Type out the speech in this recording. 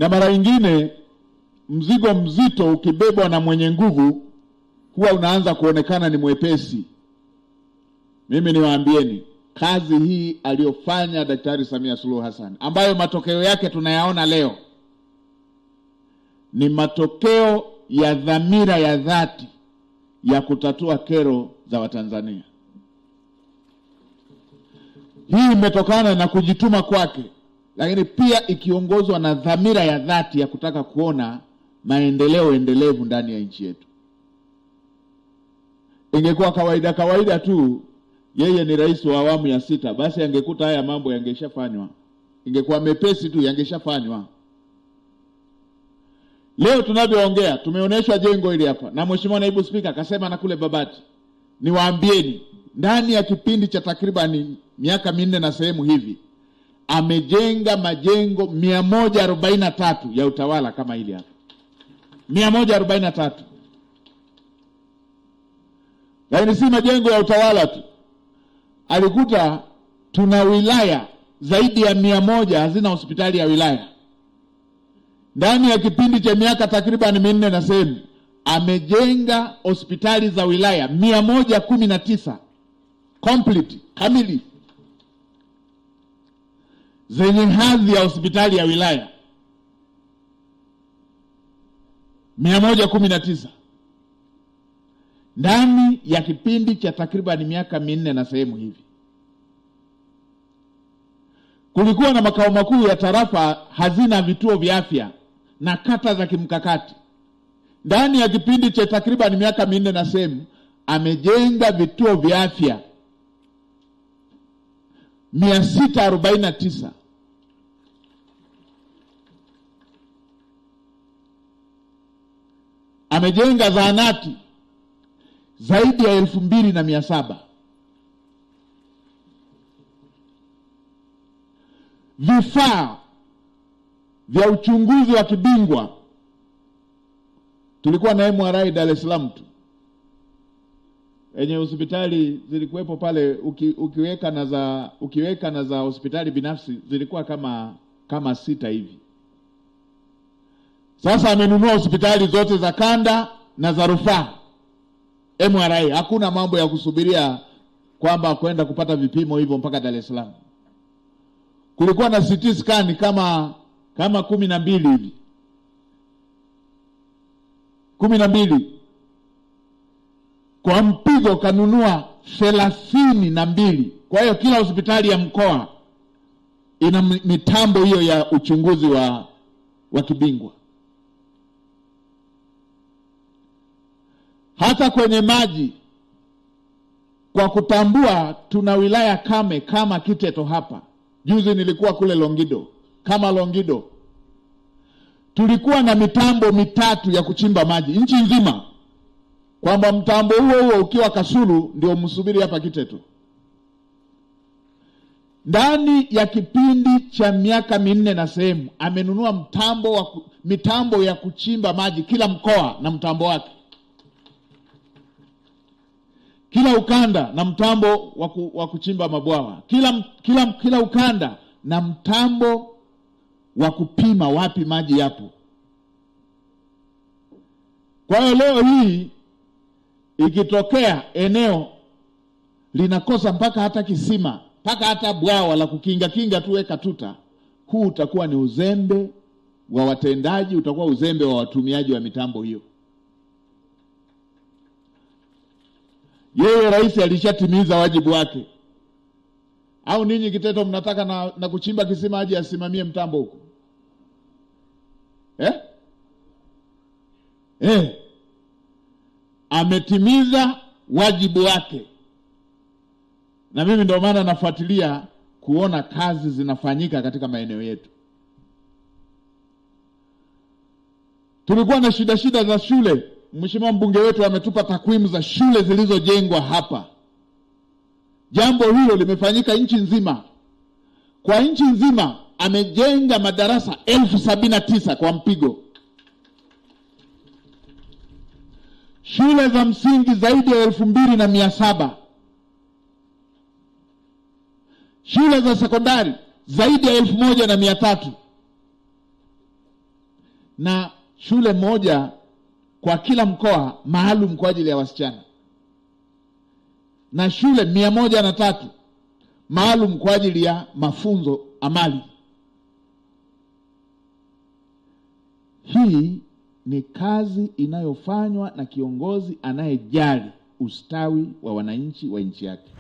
Na mara nyingine mzigo mzito ukibebwa na mwenye nguvu huwa unaanza kuonekana ni mwepesi. Mimi niwaambieni, kazi hii aliyofanya Daktari Samia Suluhu Hassan, ambayo matokeo yake tunayaona leo, ni matokeo ya dhamira ya dhati ya kutatua kero za Watanzania. Hii imetokana na kujituma kwake, lakini pia ikiongozwa na dhamira ya dhati ya kutaka kuona maendeleo endelevu ndani ya nchi yetu. Ingekuwa kawaida tu yeye ni rais wa awamu ya 6, basi angekuta haya mambo yangeshafanywa. Ingekuwa mepesi tu, yangeshafanywa. Leo tunavyoongea tumeonyeshwa jengo hili hapa, na Mheshimiwa Naibu Spika akasema na kule Babati. Niwaambieni, ndani ya kipindi cha takriban miaka 4 na sehemu hivi, amejenga majengo 143 ya utawala kama hili hapa. 143. Lakini si majengo ya utawala tu. Alikuta tuna wilaya zaidi ya 100 hazina hospitali ya wilaya. Ndani ya kipindi cha miaka takriban 4 na sehemu, amejenga hospitali za wilaya 119 complete, kamili, zenye hadhi ya hospitali ya wilaya 119 ndani ya kipindi cha takriban miaka 4 na sehemu hivi. Kulikuwa na makao makuu ya tarafa hazina vituo vya afya na kata za kimkakati. Ndani ya kipindi cha takriban miaka 4 na sehemu, amejenga vituo vya afya 649. Amejenga zahanati zaidi ya 2700. Vifaa vya uchunguzi wa kibingwa, tulikuwa na MRI Dar es Salaam tu, yenye hospitali zilikuwepo pale, ukiweka na za hospitali binafsi zilikuwa kama 6 hivi. Sasa amenunua hospitali zote za kanda na za rufaa MRI. Hakuna mambo ya kusubiria kwamba kwenda kupata vipimo hivyo mpaka Dar es Salaam. Kulikuwa na CT scan kama 12 hivi. 12. Kwa mpigo kanunua 32. Kwa hiyo kila hospitali ya mkoa ina mitambo hiyo ya uchunguzi wa kibingwa. Hata kwenye maji, kwa kutambua tuna wilaya kame kama Kiteto hapa. Juzi nilikuwa kule Longido, kama Longido. Tulikuwa na mitambo 3 ya kuchimba maji nchi nzima, kwamba mtambo huo ukiwa Kasulu ndio msubiri hapa Kiteto. Ndani ya kipindi cha miaka 4 na sehemu, amenunua mitambo ya kuchimba maji, kila mkoa na mtambo wake. Kila ukanda na mtambo wa kuchimba mabwawa. Kila ukanda na mtambo wa kupima wapi maji yapo. Kwa hiyo leo hii ikitokea eneo linakosa mpaka hata kisima, mpaka hata bwawa la kukinga tu weka tuta, huu utakuwa ni uzembe wa watendaji, utakuwa uzembe wa watumiaji wa mitambo hiyo. Yeye rais alishatimiza wajibu wake. Au ninyi Kiteto mnataka na kuchimba kisima aje asimamie mtambo huko? Ametimiza wajibu wake. Na mimi ndio maana nafuatilia kuona kazi zinafanyika katika maeneo yetu. Tulikuwa na shida za shule. Mheshimiwa mbunge wetu ametupa takwimu za shule zilizojengwa hapa. Jambo hilo limefanyika nchi nzima. Kwa nchi nzima amejenga madarasa 79 kwa mpigo. Shule za msingi zaidi ya 2700. Shule za sekondari zaidi ya 1300. na shule moja kwa kila mkoa maalum kwa ajili ya wasichana, na shule 103 maalum kwa ajili ya mafunzo amali. Hii ni kazi inayofanywa na kiongozi anayejali ustawi wa wananchi wa nchi yake.